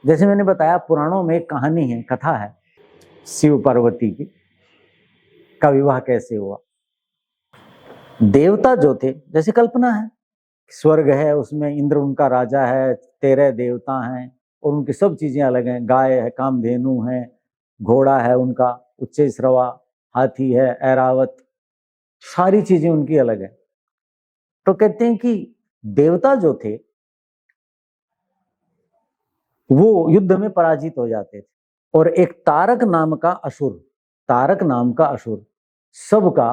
जैसे मैंने बताया, पुराणों में एक कहानी है, कथा है शिव पार्वती की, का विवाह कैसे हुआ। देवता जो थे, जैसे कल्पना है, स्वर्ग है, उसमें इंद्र उनका राजा है, 13 देवता हैं और उनकी सब चीजें अलग हैं। गाय है, कामधेनु है, घोड़ा है उनका उच्चैश्रवा, हाथी है ऐरावत, सारी चीजें उनकी अलग है। तो कहते हैं कि देवता जो थे वो युद्ध में पराजित हो जाते थे और एक तारक नाम का असुर सबका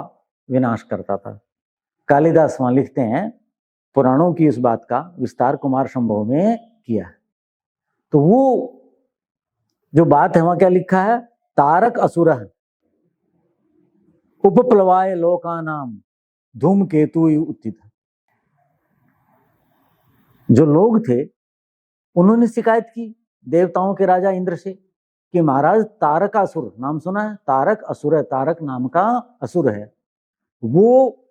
विनाश करता था। कालिदास वहां लिखते हैं, पुराणों की इस बात का विस्तार कुमार संभव में किया है। तो वो जो बात है वहां क्या लिखा है, तारक असुर उपप्लवाय लोकानाम धूमकेतु उत्थित। जो लोग थे उन्होंने शिकायत की देवताओं के राजा इंद्र से कि महाराज तारकासुर, नाम सुना है, तारक असुर है, तारक नाम का असुर है, वो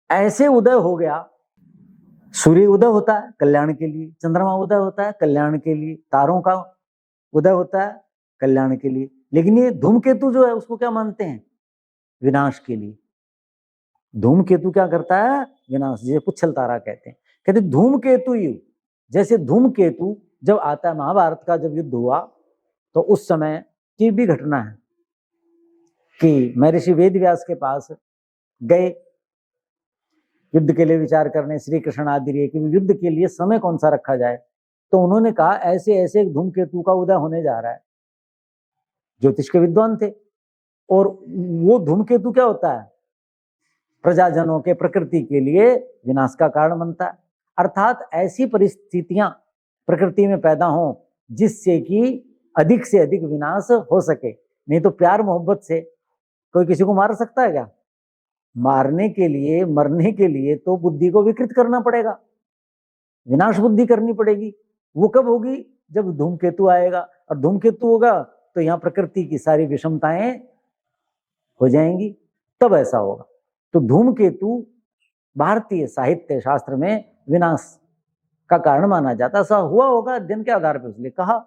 ऐसे उदय हो गया। सूर्य उदय होता है कल्याण के लिए, चंद्रमा उदय होता है कल्याण के लिए, तारों का उदय होता है कल्याण के लिए, लेकिन ये धूमकेतु जो है उसको क्या मानते हैं, विनाश के लिए। धूमकेतु क्या करता है, विनाश, जिसे पुच्छल तारा कहते हैं। कहते धूमकेतु युग, जैसे धूमकेतु जब आता है, महाभारत का जब युद्ध हुआ तो उस समय की भी घटना है कि महर्षि वेदव्यास के पास गए युद्ध के लिए विचार करने, श्री कृष्ण आदि रे कि युद्ध के लिए समय कौन सा रखा जाए। तो उन्होंने कहा ऐसे ऐसे एक धूमकेतु का उदय होने जा रहा है। ज्योतिष के विद्वान थे, और वो धूमकेतु क्या होता है, प्रजाजनों के, प्रकृति के लिए विनाश का कारण बनता है। अर्थात ऐसी परिस्थितियां प्रकृति में पैदा हो जिससे कि अधिक से अधिक विनाश हो सके। नहीं तो प्यार मोहब्बत से कोई किसी को मार सकता है क्या? मारने के लिए, मरने के लिए तो बुद्धि को विकृत करना पड़ेगा, विनाश बुद्धि करनी पड़ेगी। वो कब होगी, जब धूमकेतु आएगा, और धूमकेतु होगा तो यहाँ प्रकृति की सारी विषमताएं हो जाएंगी, तब ऐसा होगा। तो धूमकेतु भारतीय साहित्य शास्त्र में विनाश का कारण माना जाता। ऐसा हुआ होगा अध्ययन के आधार पर इसलिए कहा।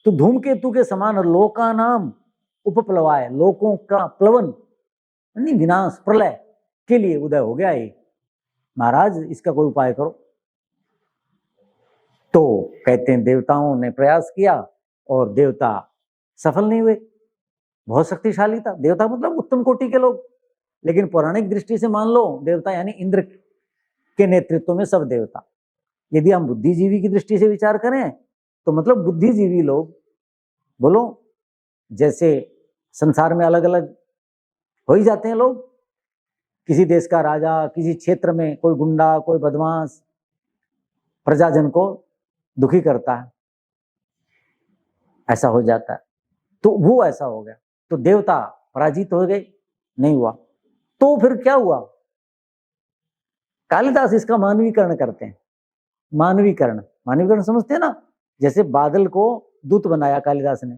तो धूमकेतु के समान लोका नाम उपप्लवाय, लोकों का प्लवन, नहीं विनाश, प्रलय के लिए उदय हो गया ये। महाराज इसका कोई उपाय करो। तो कहते हैं देवताओं ने प्रयास किया और देवता सफल नहीं हुए। बहुत शक्तिशाली था देवता, मतलब उत्तम कोटि के लोग, लेकिन पौराणिक दृष्टि से मान लो देवता यानी इंद्र के नेतृत्व में सब देवता। यदि हम बुद्धिजीवी की दृष्टि से विचार करें तो मतलब बुद्धिजीवी लोग, बोलो, जैसे संसार में अलग अलग हो ही जाते हैं लोग। किसी देश का राजा, किसी क्षेत्र में कोई गुंडा, कोई बदमाश प्रजाजन को दुखी करता है, ऐसा हो जाता है। तो वो ऐसा हो गया, तो देवता पराजित हो गए, नहीं हुआ। तो फिर क्या हुआ, कालिदास इसका मानवीकरण करते हैं। मानवीकरण समझते हैं ना, जैसे बादल को दूत बनाया कालिदास ने।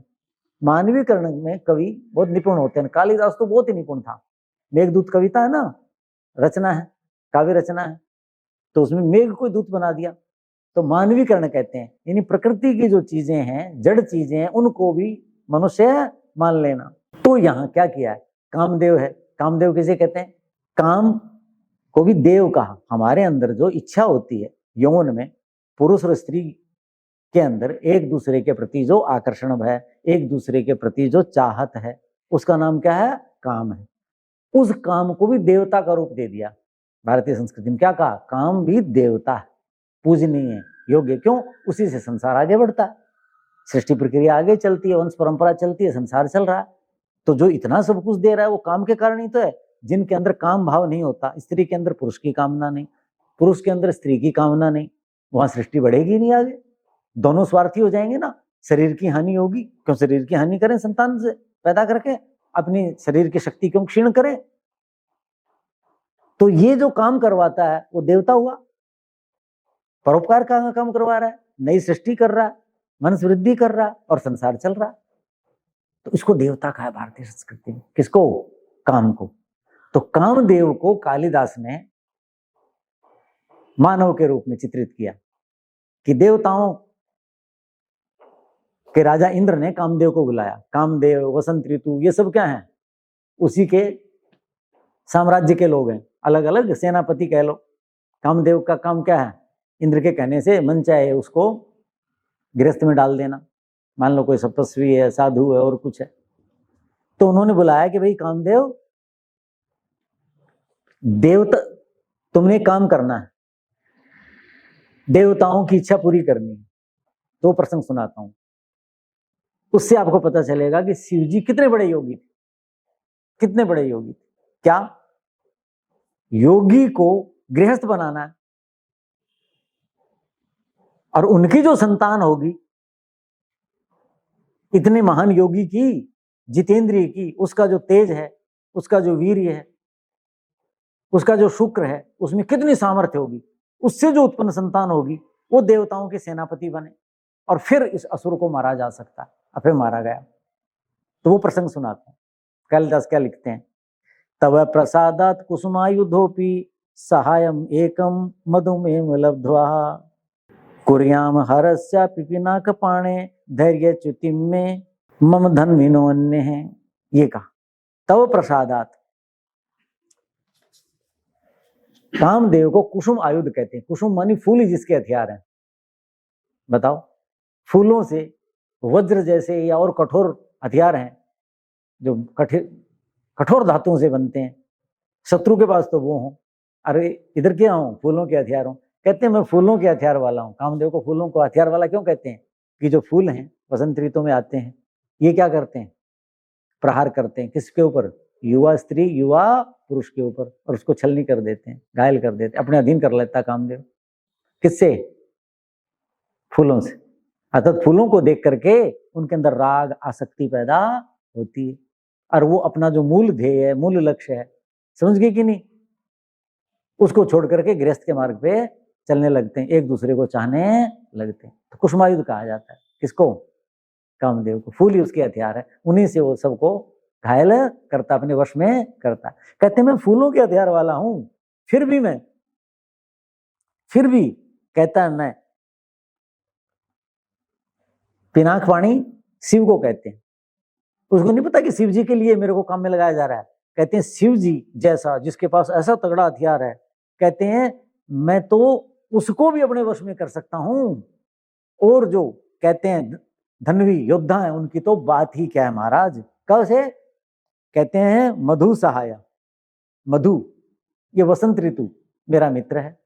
मानवीकरण में कवि बहुत निपुण होते हैं। कालिदास तो बहुत ही निपुण था। मेघदूत कविता है ना, रचना है, काव्य रचना है, तो उसमें मेघ को दूत बना दिया। तो मानवीकरण कहते हैं, यानी प्रकृति की जो चीजें हैं, जड़ चीजें हैं, उनको भी मनुष्य मान लेना। तो यहाँ क्या किया है, कामदेव है। कामदेव किसे कहते हैं, काम को भी देव कहा। हमारे अंदर जो इच्छा होती है यौन में, पुरुष और स्त्री के अंदर एक दूसरे के प्रति जो आकर्षण है, एक दूसरे के प्रति जो चाहत है, उसका नाम क्या है, काम है। उस काम को भी देवता का रूप दे दिया भारतीय संस्कृति में। क्या कहा, काम भी देवता है, पूजनीय है, योग्य। क्यों, उसी से संसार आगे बढ़ता है, सृष्टि प्रक्रिया आगे चलती है, वंश परंपरा चलती है, संसार चल रहा है। तो जो इतना सब कुछ दे रहा है वो काम के कारण ही तो है। जिनके अंदर काम भाव नहीं होता, स्त्री के अंदर पुरुष की कामना नहीं, पुरुष के अंदर स्त्री की कामना नहीं, वहां सृष्टि बढ़ेगी नहीं आगे। दोनों स्वार्थी हो जाएंगे ना, शरीर की हानि होगी। क्यों शरीर की हानि करें, संतान से पैदा करके अपनी शरीर की शक्ति क्यों क्षीण करें। तो ये जो काम करवाता है वो देवता हुआ, परोपकार का काम करवा रहा है, नई सृष्टि कर रहा है, वंश वृद्धि कर रहा है और संसार चल रहा है। तो इसको देवता कहा है भारतीय संस्कृति में। किसको, काम को। तो कामदेव को कालिदास ने मानव के रूप में चित्रित किया कि देवताओं कि राजा इंद्र ने कामदेव को बुलाया। कामदेव, वसंत ऋतु, ये सब क्या है? उसी के साम्राज्य के लोग हैं, अलग अलग सेनापति कह लो। कामदेव का काम क्या है? इंद्र के कहने से मन चाहे उसको गृहस्थ में डाल देना। मान लो कोई तपस्वी है, साधु है और कुछ है, तो उन्होंने बुलाया कि भाई कामदेव, देवता, तुमने काम करना है, देवताओं की इच्छा पूरी करनी है। तो प्रसंग सुनाता हूं, उससे आपको पता चलेगा कि शिव जी कितने बड़े योगी थे, कितने बड़े योगी थे। क्या योगी को गृहस्थ बनाना है, और उनकी जो संतान होगी इतने महान योगी की, जितेंद्रिय की, उसका जो तेज है, उसका जो वीर्य है, उसका जो शुक्र है, उसमें कितनी सामर्थ्य होगी, उससे जो उत्पन्न संतान होगी वो देवताओं के सेनापति बने, और फिर इस असुर को मारा जा सकता है। और फिर मारा गया। तो वो प्रसंग सुनाते हैं। कालिदास क्या लिखते हैं? तव प्रसादात कुसुमायुधोपि सहायम एकम मधुमेह लब्ध्वा कुर्याम हरस्या पिपीनाक पाणे धैर्य च्युतिम में मम धन विनोन्य है। ये कहा तव प्रसादात। कामदेव को कुसुम आयुध कहते हैं। कुसुम मानी फूल ही जिसके हथियार हैं। बताओ, फूलों से वज्र जैसे या और कठोर हथियार हैं जो कठोर धातुओं से बनते हैं। शत्रु के पास तो वो हो, अरे इधर क्या हो, फूलों के हथियार हो। कहते हैं मैं फूलों के हथियार वाला हूँ। कामदेव को फूलों को हथियार वाला क्यों कहते हैं? कि जो फूल हैं वसंत ऋतु में आते हैं, ये क्या करते हैं? प्रहार करते हैं। किसके ऊपर? युवा स्त्री, युवा पुरुष के ऊपर, और उसको छलनी कर देते हैं, घायल कर देते हैं, अपने अधीन कर लेता कामदेव। किससे? फूलों से। अर्थात फूलों को देख करके उनके अंदर राग, आसक्ति पैदा होती है, और वो अपना जो मूल ध्येय है, मूल लक्ष्य है, समझ गए कि नहीं, उसको छोड़ करके गृहस्थ के मार्ग पे चलने लगते हैं, एक दूसरे को चाहने लगते हैं। तो कुसुमायुध कहा जाता है किसको? कामदेव को। फूल ही उसके हथियार है, उन्हीं से वो सबको घायल करता, अपने वश में करता। कहते मैं फूलों के हथियार वाला हूं, फिर भी कहता है मैं। पिनाक वाणी शिव को कहते हैं। उसको नहीं पता कि शिव जी के लिए मेरे को काम में लगाया जा रहा है। कहते हैं शिव जी जैसा, जिसके पास ऐसा तगड़ा हथियार है, कहते हैं मैं तो उसको भी अपने वश में कर सकता हूं। और जो कहते हैं धनवी योद्धा है, उनकी तो बात ही क्या है महाराज। कब से? कहते हैं मधु सहाया। मधु, ये वसंत ऋतु मेरा मित्र है।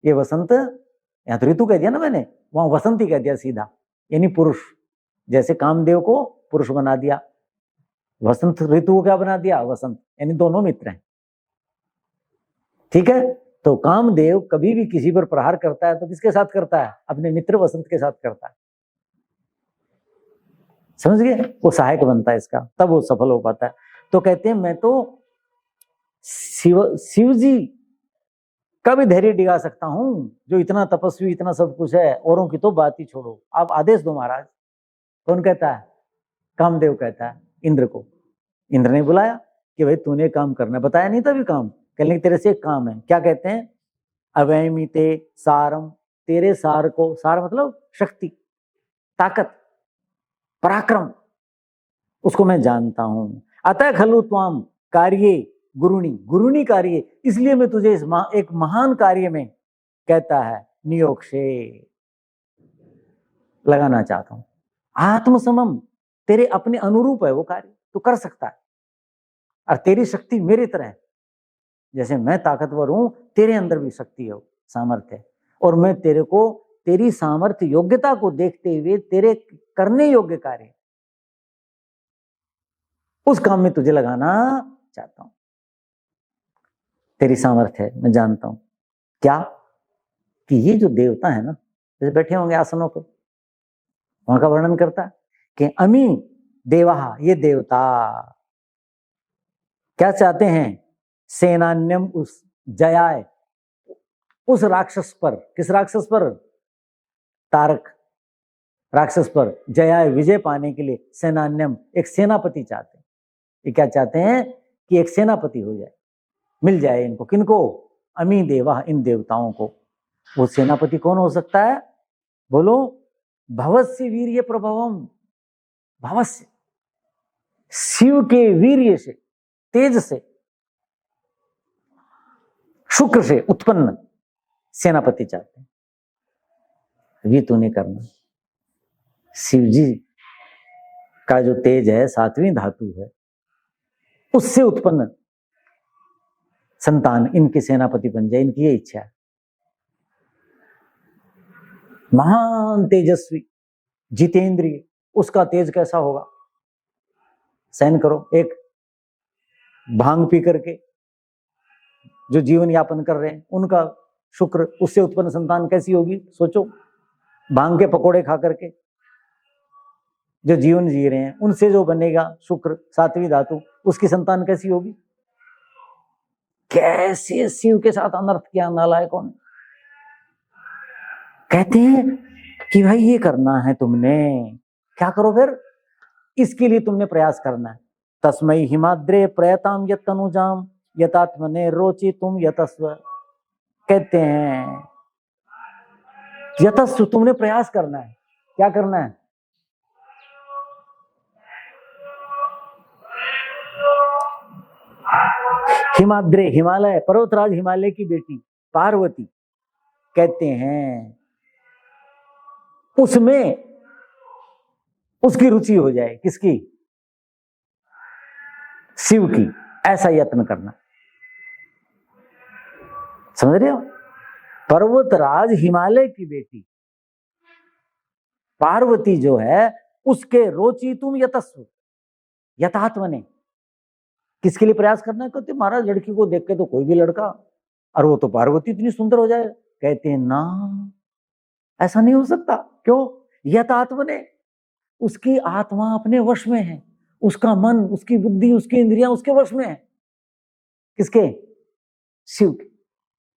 ये वसंत, यहां तो ऋतु कह दिया ना मैंने, वहां वसंत ही कह दिया सीधा, यानी पुरुष। जैसे कामदेव को पुरुष बना दिया, वसंत ऋतु को क्या बना दिया? वसंत। यानी दोनों मित्र हैं। ठीक है। तो कामदेव कभी भी किसी पर प्रहार करता है तो किसके साथ करता है? अपने मित्र वसंत के साथ करता है। समझ गए? वो सहायक बनता है इसका, तब वो सफल हो पाता है। तो कहते हैं मैं तो शिव जी का भी धैर्य डिगा सकता हूं, जो इतना तपस्वी, इतना सब कुछ है। औरों की तो बात ही छोड़ो, आप आदेश दो महाराज। कौन कहता है? कामदेव कहता है इंद्र को। इंद्र ने बुलाया कि भाई तूने काम करना, बताया नहीं था भी काम, कहने तेरे से एक काम है। क्या कहते हैं? अवैमिते सारम, तेरे सार को, सार मतलब शक्ति, ताकत, पराक्रम, उसको मैं जानता हूं। अतः खलु त्वाम कार्ये गुरुणी, गुरुणी कार्य, इसलिए मैं तुझे इस एक महान कार्य में, कहता है, नियोक्षे, लगाना चाहता हूं। आत्मसमम, तेरे अपने अनुरूप है वो कार्य, तू कर सकता है। और तेरी शक्ति मेरी तरह है, जैसे मैं ताकतवर हूं, तेरे अंदर भी शक्ति है, सामर्थ्य है। और मैं तेरे को, तेरी सामर्थ्य योग्यता को देखते हुए तेरे करने योग्य कार्य, उस काम में तुझे लगाना चाहता हूं। तेरी सामर्थ्य है, मैं जानता हूं। क्या? कि ये जो देवता है ना, जैसे बैठे होंगे आसनों पे, वहां का वर्णन करता है कि अमी देवा, ये देवता क्या चाहते हैं? सेनान्यम, उस जयाय, उस राक्षस पर। किस राक्षस पर? तारक राक्षस पर जयाय, विजय पाने के लिए सेनान्यम, एक सेनापति चाहते हैं। ये क्या चाहते हैं? कि एक सेनापति हो जाए, मिल जाए इनको। किनको? अमी देवा, इन देवताओं को। वो सेनापति कौन हो सकता है? बोलो। भवस्य वीर्य प्रभवम, भवस्य शिव के वीर्य से, तेज से, शुक्र से उत्पन्न सेनापति चाहते हैं। ये तूने करना। शिव जी का जो तेज है, 7वीं धातु है, उससे उत्पन्न संतान इनके सेनापति बन जाए, इनकी ये इच्छा है। महान तेजस्वी जितेंद्रिय, उसका तेज कैसा होगा? सहन करो। एक भांग पी करके जो जीवन यापन कर रहे हैं, उनका शुक्र, उससे उत्पन्न संतान कैसी होगी? सोचो। भांग के पकोड़े खा करके जो जीवन जी रहे हैं, उनसे जो बनेगा शुक्र, 7वीं धातु, उसकी संतान कैसी होगी? कैसे शिव के साथ अनर्थ किया नालायकों ने। कहते हैं कि भाई ये करना है तुमने, क्या करो फिर? इसके लिए तुमने प्रयास करना है। तस्मै हिमाद्रे प्रयताम यत्तनुजाम यतात्मने रोचि तुम यतस्व। कहते हैं यतस्व, तुमने प्रयास करना है। क्या करना है? हिमाद्रे, हिमालय, पर्वतराज हिमालय की बेटी पार्वती, कहते हैं उसमें उसकी रुचि हो जाए। किसकी? शिव की। ऐसा यत्न करना। समझ रहे हो? पर्वतराज हिमालय की बेटी पार्वती जो है, उसके रोचि तुम यतस्व, यथात्मने। किसके लिए प्रयास करना है? कहते महाराज लड़की को देख के तो कोई भी लड़का, और वो तो पार्वती इतनी सुंदर हो जाए। कहते हैं ना, ऐसा नहीं हो सकता। क्यों? यथात्मने, उसकी आत्मा अपने वश में है, उसका मन, उसकी बुद्धि, उसकी इंद्रियां उसके वश में है। किसके? शिव के।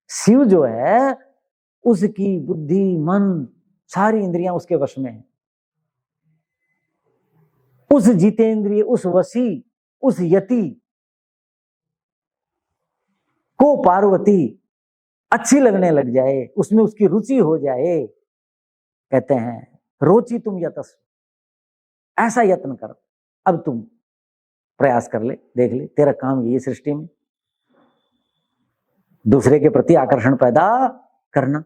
शिव जो है, उसकी बुद्धि, मन, सारी इंद्रियां उसके वश में है। उस जितेंद्रिय, उस वशी, उस यति को पार्वती अच्छी लगने लग जाए, उसमें उसकी रुचि हो जाए। कहते हैं रोचि तुम यतस्व, ऐसा यत्न कर। अब तुम प्रयास कर ले, देख ले, तेरा काम ये सृष्टि में दूसरे के प्रति आकर्षण पैदा करना।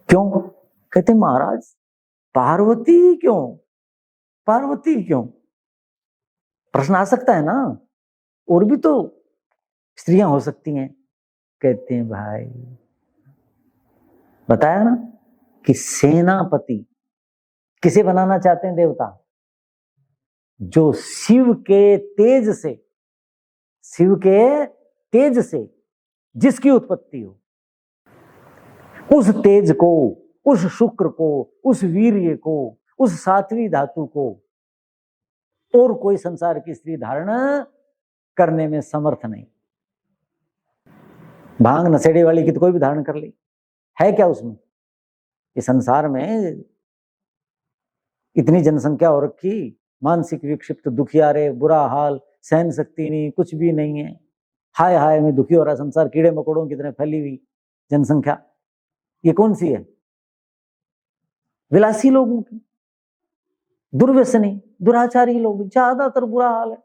क्यों? कहते महाराज पार्वती क्यों? पार्वती क्यों? प्रश्न आ सकता है ना, और भी तो स्त्रियां हो सकती हैं। कहते हैं भाई, बताया ना कि सेनापति किसे बनाना चाहते हैं देवता? जो शिव के तेज से, शिव के तेज से जिसकी उत्पत्ति हो, उस तेज को, उस शुक्र को, उस वीर्य को, उस 7वीं धातु को और कोई संसार की स्त्री धारण करने में समर्थ नहीं। भांग नशेड़ी वाली की तो कोई भी धारण कर ली, है क्या उसमें? इस संसार में इतनी जनसंख्या हो रखी, मानसिक विक्षिप्त, दुखियारे, बुरा हाल, सहन शक्ति नहीं, कुछ भी नहीं है, हाय हाय में दुखी हो रहा संसार, कीड़े मकोड़ों की तरह फैली हुई जनसंख्या। ये कौन सी है? विलासी लोगों की, दुर्व्यसनी, दुराचारी लोग, ज्यादातर बुरा हाल है।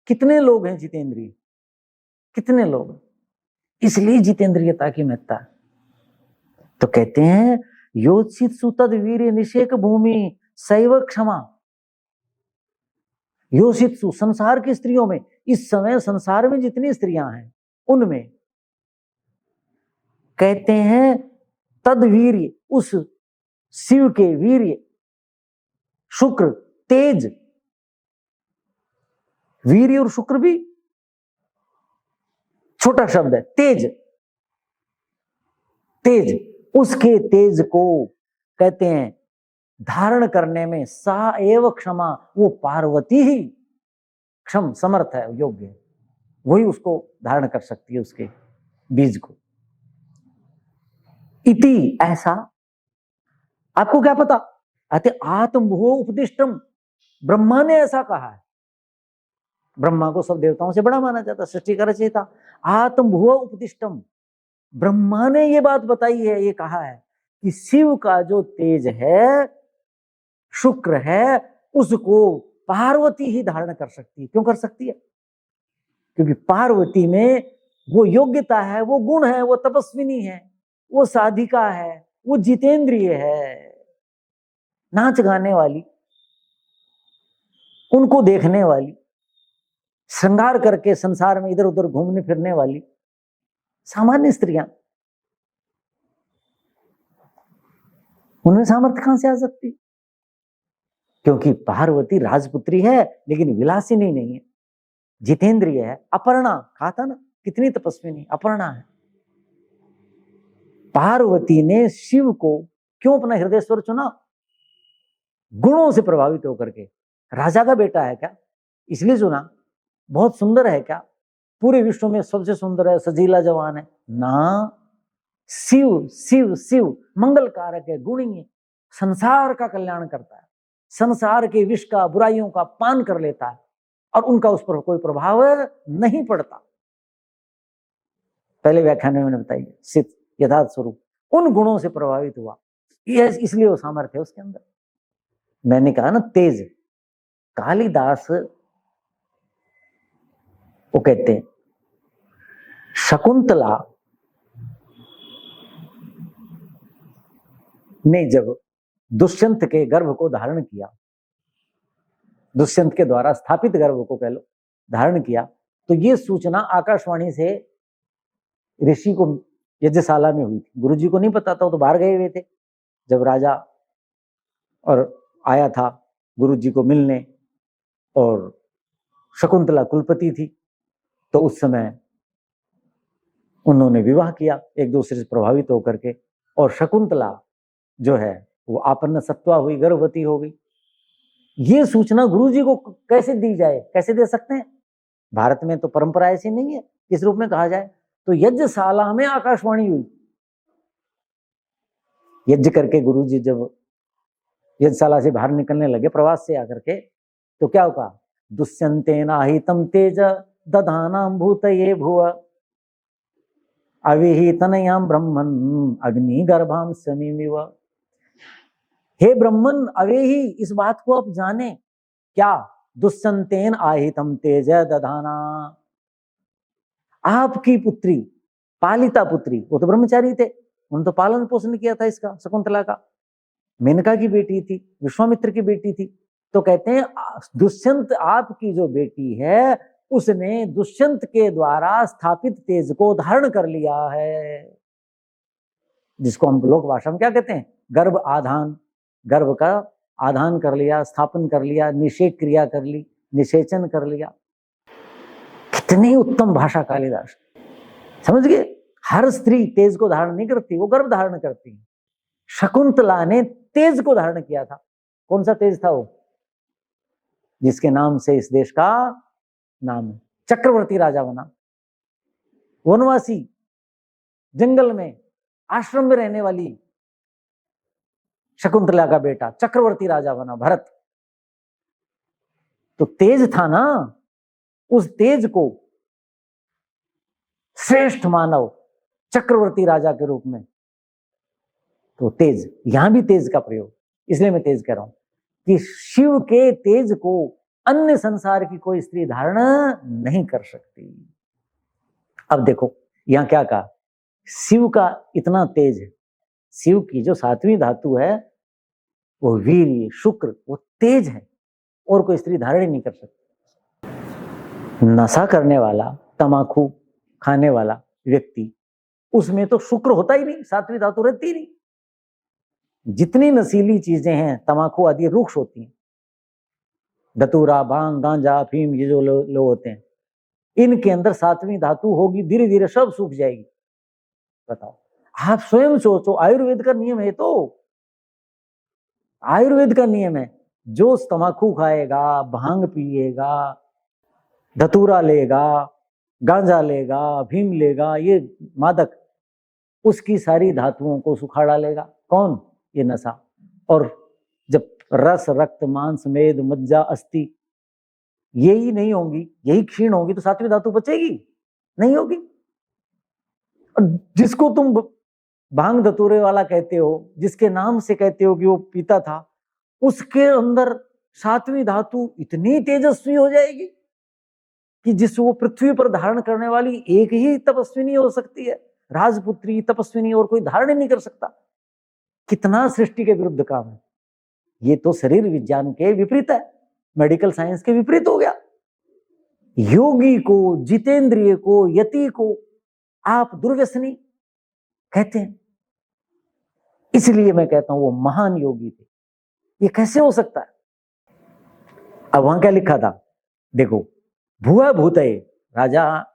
कितने लोग हैं जितेंद्रिय? कितने लोग? इसलिए जितेंद्रियता की महत्ता। तो कहते हैं योचित सुतद वीर्य निषेक भूमि शैव क्षमा। योषित्सु, संसार की स्त्रियों में, इस समय संसार में जितनी स्त्रियां हैं उनमें कहते हैं तद वीर्य, उस शिव के वीर्य, शुक्र, तेज, वीर्य और शुक्र भी छोटा शब्द है, तेज, तेज, उसके तेज को कहते हैं धारण करने में सा एव क्षमा, वो पार्वती ही क्षम, समर्थ है, योग्य है, वही उसको धारण कर सकती है, उसके बीज को। इति, ऐसा। आपको क्या पता? अति आत्मभुव उपदिष्टम, ब्रह्मा ने ऐसा कहा है। ब्रह्मा को सब देवताओं से बड़ा माना जाता, सृष्टि का रचयिता। आत्मभुव उपदिष्टम, ब्रह्मा ने ये बात बताई है, ये कहा है कि शिव का जो तेज है, शुक्र है, उसको पार्वती ही धारण कर सकती है। क्यों कर सकती है? क्योंकि पार्वती में वो योग्यता है, वो गुण है, वो तपस्विनी है, वो साधिका है, वो जितेंद्रिय है, नाच गाने वाली, उनको देखने वाली, श्रृंगार करके संसार में इधर उधर घूमने फिरने वाली सामान्य स्त्रियां, उनमें सामर्थ्य कहां से आ सकती? क्योंकि पार्वती राजपुत्री है लेकिन विलासिनी नहीं है, जितेंद्रिय है। अपर्णा कहा था ना, कितनी तपस्विनी अपर्णा है। पार्वती ने शिव को क्यों अपना हृदय स्वर चुना? गुणों से प्रभावित होकर के। राजा का बेटा है क्या इसलिए चुना? बहुत सुंदर है क्या? पूरे विश्व में सबसे सुंदर है, सजीला जवान है ना? शिव शिव शिव मंगल कारक है, गुणी है, संसार का कल्याण करता है, संसार के विष का, बुराइयों का पान कर लेता है और उनका उस पर कोई प्रभाव नहीं पड़ता। पहले व्याख्यान में मैंने बताई, सिद्ध यथार्थ स्वरूप उन गुणों से प्रभावित हुआ, इसलिए वो सामर्थ्य है उसके अंदर। मैंने कहा ना तेज, कालिदास वो कहते हैं शकुंतला ने जब दुष्यंत के गर्भ को धारण किया, दुष्यंत के द्वारा स्थापित गर्भ को कह लो धारण किया, तो ये सूचना आकाशवाणी से ऋषि को यज्ञशाला में हुई थी। गुरुजी को नहीं पता था, वो तो बाहर गए हुए थे। जब राजा और आया था गुरुजी को मिलने और शकुंतला कुलपति थी, तो उस समय उन्होंने विवाह किया एक दूसरे से प्रभावित होकर के, और शकुंतला जो है वो आपन्न सत्वा हुई, गर्भवती हो गई। ये सूचना गुरुजी को कैसे दी जाए, कैसे दे सकते हैं? भारत में तो परंपरा ऐसी नहीं है इस रूप में कहा जाए। तो यज्ञशाला में आकाशवाणी हुई। यज्ञ करके गुरुजी जब यज्ञशाला से बाहर निकलने लगे प्रवास से आकर के, तो क्या हुआ? दुष्यंतेन आहितम तेज दधानाम भूतये भुव अविहितनयाम ब्रह्मन् अग्नि गर्भाम समीमिव। हे ब्रह्मन अवेही, इस बात को आप जाने क्या? दुष्यंतेन आहितम तेज दधाना, आपकी पुत्री, पालिता पुत्री, वो तो ब्रह्मचारी थे, उन्होंने तो पालन पोषण किया था इसका, शकुंतला का। मेनका की बेटी थी, विश्वामित्र की बेटी थी। तो कहते हैं दुष्यंत आपकी जो बेटी है उसने दुष्यंत के द्वारा स्थापित तेज को धारण कर लिया है, जिसको हम लोक भाषा में क्या कहते हैं? गर्भ आधान, गर्भ का आधान कर लिया, स्थापन कर लिया, निषेक क्रिया कर ली, निषेचन कर लिया। कितनी उत्तम भाषा कालिदास, समझ गए? हर स्त्री तेज को धारण नहीं करती, वो गर्भ धारण करती है। शकुंतला ने तेज को धारण किया था। कौन सा तेज था वो? जिसके नाम से इस देश का नाम है। चक्रवर्ती राजा बना, वनवासी, जंगल में, आश्रम में रहने वाली शकुंतला का बेटा चक्रवर्ती राजा बना, भरत। तो तेज था ना, उस तेज को श्रेष्ठ मानव चक्रवर्ती राजा के रूप में। तो तेज, यहां भी तेज का प्रयोग, इसलिए मैं तेज कह रहा हूं कि शिव के तेज को अन्य संसार की कोई स्त्री धारण नहीं कर सकती। अब देखो यहां क्या कहा, शिव का इतना तेज है, शिव की जो सातवीं धातु है वो वीर्य, शुक्र, वो तेज है, और कोई स्त्री धारण ही नहीं कर सकती। नशा करने वाला, तमाकू खाने वाला व्यक्ति, उसमें तो शुक्र होता ही नहीं, सातवीं धातु रहती ही नहीं। जितनी नशीली चीजें हैं, तमाकू आदि रुक्ष होती हैं, धतूरा, भांग, गांजा, अफीम, ये जो लोग होते हैं, इनके अंदर सातवीं धातु होगी, धीरे धीरे सब सूख जाएगी। बताओ, आप स्वयं सोचो, आयुर्वेद का नियम है, तो आयुर्वेद का नियम है, जो तमाकू खाएगा, भांग पिएगा, धतूरा लेगा, गांजा लेगा, अफीम लेगा, ये मादक, उसकी सारी धातुओं को सुखा डालेगा। कौन? ये नशा। और जब रस, रक्त, मांस, मेद, मज्जा, अस्थि यही नहीं होंगी, यही क्षीण होगी, तो सातवीं धातु बचेगी नहीं? होगी। और जिसको तुम भांग धतूरे वाला कहते हो, जिसके नाम से कहते हो कि वो पीता था, उसके अंदर 7वीं धातु इतनी तेजस्वी हो जाएगी कि जिस वो पृथ्वी पर धारण करने वाली एक ही तपस्विनी हो सकती है, राजपुत्री तपस्विनी, और कोई धारण नहीं कर सकता। कितना सृष्टि के विरुद्ध काम है। ये तो शरीर विज्ञान के विपरीत है, मेडिकल साइंस के विपरीत हो गया। योगी को, जितेंद्रिय को, यति को आप दुर्व्यसनी कहते हैं। इसलिए मैं कहता हूं वो महान योगी थे। ये कैसे हो सकता है? अब वहां क्या लिखा था देखो, भुआ भूतये, राजा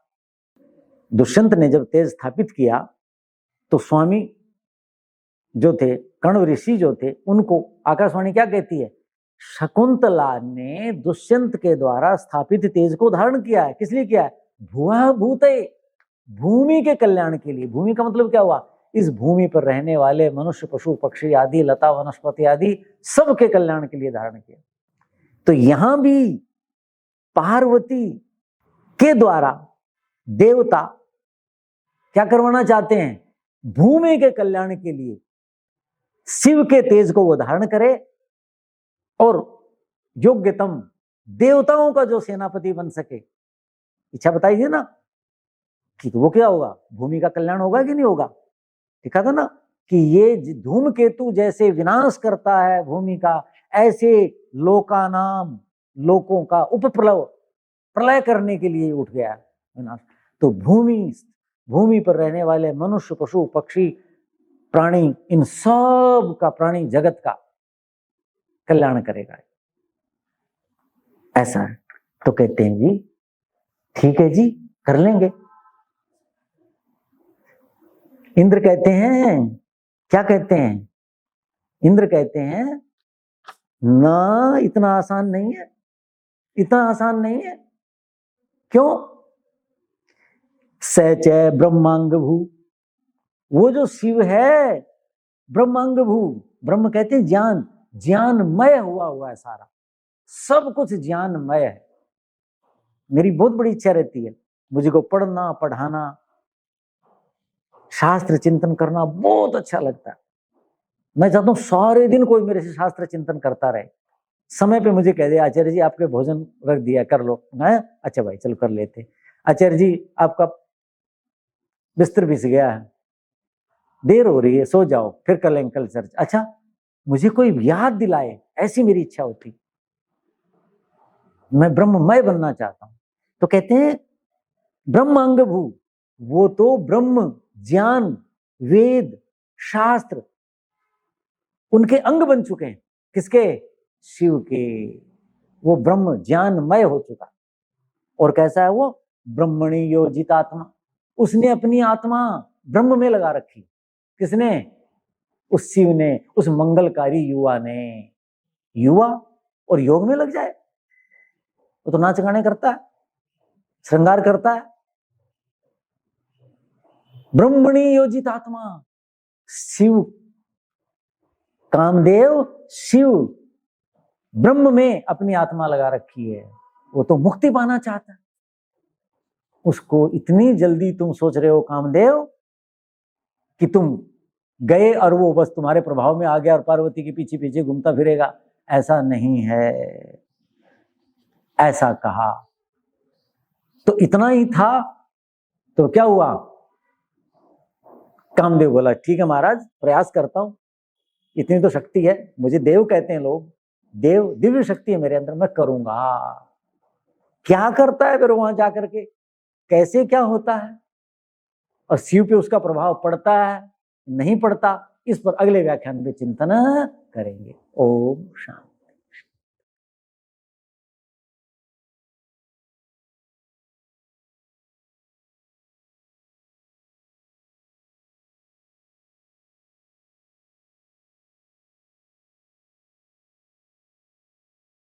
दुष्यंत ने जब तेज स्थापित किया तो स्वामी जो थे, कण्व ऋषि जो थे, उनको आकाशवाणी क्या कहती है, शकुंतला ने दुष्यंत के द्वारा स्थापित तेज को धारण किया है। किस लिए किया है? भुआ भूतये, भूमि के कल्याण के लिए। भूमि का मतलब क्या हुआ? इस भूमि पर रहने वाले मनुष्य, पशु, पक्षी आदि, लता वनस्पति आदि सबके कल्याण के लिए धारण किया। तो यहां भी पार्वती के द्वारा देवता क्या करवाना चाहते हैं? भूमि के कल्याण के लिए शिव के तेज को वो धारण करे और योग्यतम देवताओं का जो सेनापति बन सके। इच्छा बताई थी ना कि वो क्या होगा, भूमि का कल्याण होगा कि नहीं होगा। लिखा था ना कि ये धूमकेतु जैसे विनाश करता है भूमि का, ऐसे लोकानाम, लोकों का उपप्लव, प्रलय करने के लिए उठ गया विनाश। तो भूमि पर रहने वाले मनुष्य, पशु, पक्षी, प्राणी, इन सब का, प्राणी जगत का कल्याण करेगा। ऐसा है। तो कहते हैं जी ठीक है जी, कर लेंगे। इंद्र कहते हैं, क्या कहते हैं? इंद्र कहते हैं ना, इतना आसान नहीं है, इतना आसान नहीं है। क्यों? सच है ब्रह्मांग भू, वो जो शिव है ब्रह्मांग भू, ब्रह्म कहते हैं ज्ञान, ज्ञानमय हुआ है सारा, सब कुछ ज्ञानमय है। मेरी बहुत बड़ी इच्छा रहती है, मुझे को पढ़ना, पढ़ाना, शास्त्र चिंतन करना बहुत अच्छा लगता है। मैं चाहता हूं सारे दिन कोई मेरे से शास्त्र चिंतन करता रहे। समय पे मुझे कह दे, आचार्य जी आपके भोजन रख दिया, कर लो। मैं अच्छा भाई चलो कर लेते। आचार्य जी आपका बिस्तर बिछ गया है, देर हो रही है, सो जाओ, फिर कर लेंगे कल चर्च। अच्छा, मुझे कोई याद दिलाए, ऐसी मेरी इच्छा होती। मैं ब्रह्ममय बनना चाहता हूं। तो कहते हैं ब्रह्मांग भू, वो तो ब्रह्म, ज्ञान, वेद, शास्त्र उनके अंग बन चुके हैं। किसके? शिव के। वो ब्रह्म ज्ञानमय हो चुका। और कैसा है वो? ब्रह्मणि योजित आत्मा, उसने अपनी आत्मा ब्रह्म में लगा रखी। किसने? उस शिव ने, उस मंगलकारी युवा ने। युवा और योग में लग जाए, वो तो नाच गाने करता है, श्रृंगार करता है। ब्रह्मणि योजित आत्मा, शिव, कामदेव शिव ब्रह्म में अपनी आत्मा लगा रखी है। वो तो मुक्ति पाना चाहता है। उसको इतनी जल्दी तुम सोच रहे हो कामदेव कि तुम गए और वो बस तुम्हारे प्रभाव में आ गया और पार्वती के पीछे पीछे घूमता फिरेगा। ऐसा नहीं है। ऐसा कहा तो इतना ही था। तो क्या हुआ? कामदेव बोला ठीक है महाराज, प्रयास करता हूं, इतनी तो शक्ति है, मुझे देव कहते हैं लोग, देव, दिव्य शक्ति है मेरे अंदर, मैं करूंगा। क्या करता है फिर वहां जाकर के, कैसे क्या होता है, और शिव पे उसका प्रभाव पड़ता है नहीं पड़ता, इस पर अगले व्याख्यान में चिंतन करेंगे। ओम शांति।